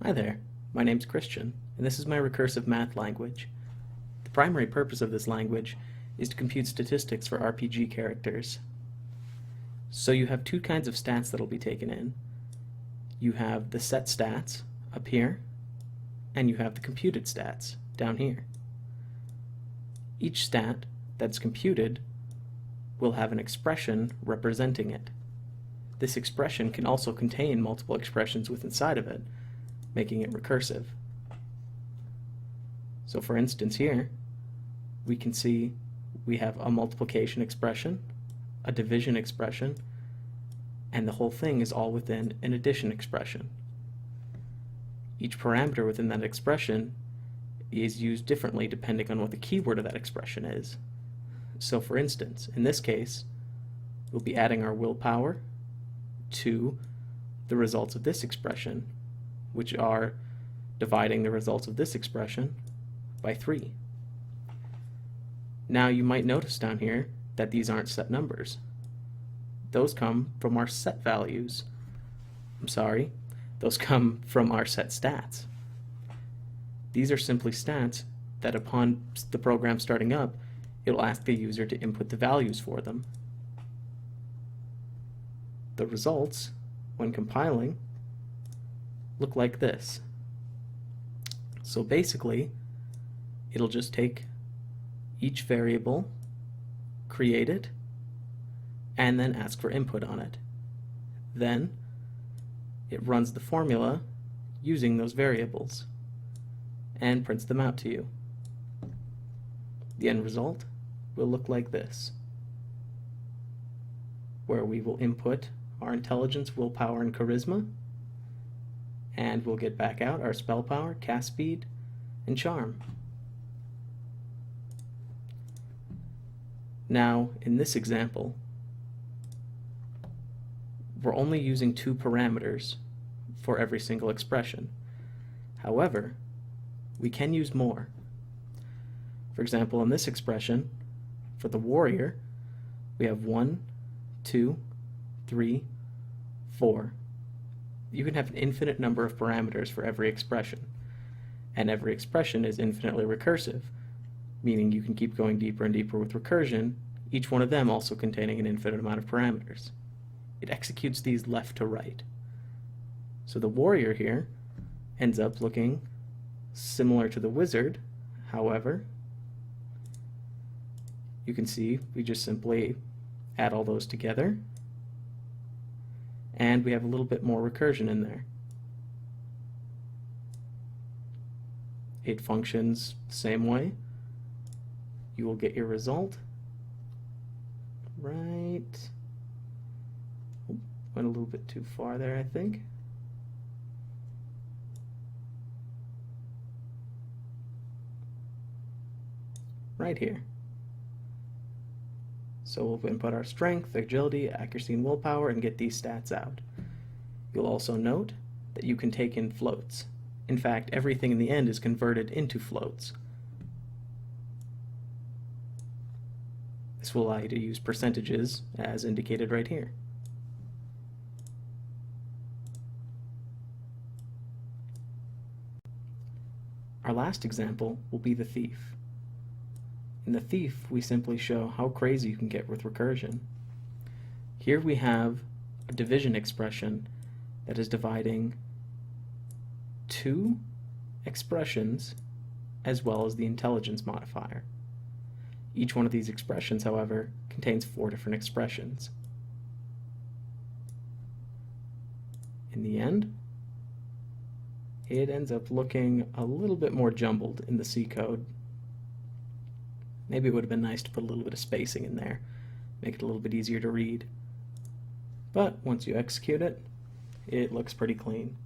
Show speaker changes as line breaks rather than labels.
Hi there, my name's Christian, and this is my recursive math language. The primary purpose of this language is to compute statistics for RPG characters. So you have two kinds of stats that will be taken in. You have the set stats up here, and you have the computed stats down here. Each stat that's computed will have an expression representing it. This expression can also contain multiple expressions within inside of it, making it recursive. So for instance here, we can see we have a multiplication expression, a division expression, and the whole thing is all within an addition expression. Each parameter within that expression is used differently depending on what the keyword of that expression is. So for instance, in this case, we'll be adding our willpower to the results of this expression, which are dividing the results of this expression by 3. Now you might notice down here that these aren't set numbers. Those come from our set values. Those come from our set stats. These are simply stats that upon the program starting up, it'll ask the user to input the values for them. The results, when compiling, look like this. So basically, it'll just take each variable, create it, and then ask for input on it. Then it runs the formula using those variables and prints them out to you. The end result will look like this, where we will input our intelligence, willpower, and charisma, and we'll get back out our spell power, cast speed, and charm. Now, in this example, we're only using 2 parameters for every single expression. However, we can use more. For example, in this expression, for the warrior, we have 1, 2, 3, 4. You can have an infinite number of parameters for every expression, and every expression is infinitely recursive, meaning you can keep going deeper and deeper with recursion, each one of them also containing an infinite amount of parameters. It executes these left to right. So the warrior here ends up looking similar to the wizard. However, you can see we just simply add all those together, and we have a little bit more recursion in there. It functions the same way. You will get your result right. Went a little bit too far there, I think. Right here. So we'll input our strength, agility, accuracy, and willpower and get these stats out. You'll also note that you can take in floats. In fact, everything in the end is converted into floats. This will allow you to use percentages as indicated right here. Our last example will be the thief. In the thief, we simply show how crazy you can get with recursion. Here we have a division expression that is dividing 2 expressions as well as the intelligence modifier. Each one of these expressions, however, contains 4 different expressions. In the end, it ends up looking a little bit more jumbled in the C code. Maybe it would have been nice to put a little bit of spacing in there, make it a little bit easier to read. But once you execute it, it looks pretty clean.